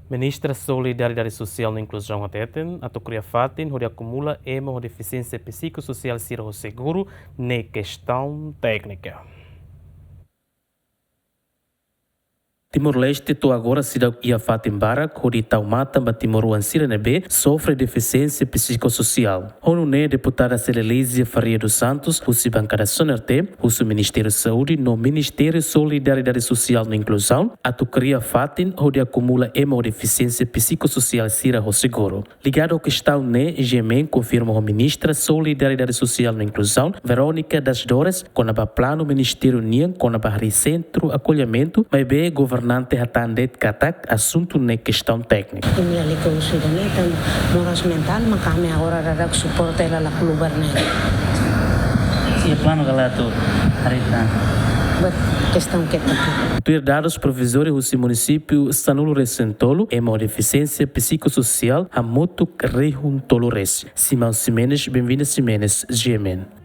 Ministra Solidariedade Social e Inclusão Ateten, a Tocria Fatin, onde acumula uma deficiência psicossocial siro seguro na questão técnica. Timor-Leste, to agora cidade ia Fatim Barak, onde Taumata, Timor-Uan Sirenebe, sofre deficiência psicossocial. Onu ne deputada Celelísia Faria dos Santos, o bancada Sonerte, o Ministério da Saúde, no Ministério Solidariedade Social e Inclusão, a Tocria Fatim, onde acumula uma deficiência psicossocial sira o seguro. Ligado à questão ne, Gemen confirma a ministra Solidariedade Social e Inclusão, Verônica das Dores, com a plano Ministério Nian, com a centro acolhimento, mas bem governante hatandet katak assunto na questão técnica. Ini ali que o cidadão moras mental, mas kami agora ada suporte ela klubar ne. Se plano galato haritan. Questão que tá. Ter dados provisórios do município Sanulo Recentolo é uma deficiência psicossocial a moto Rehun Tolores. Simão Simenes, bem-vindo Simenes, GMN.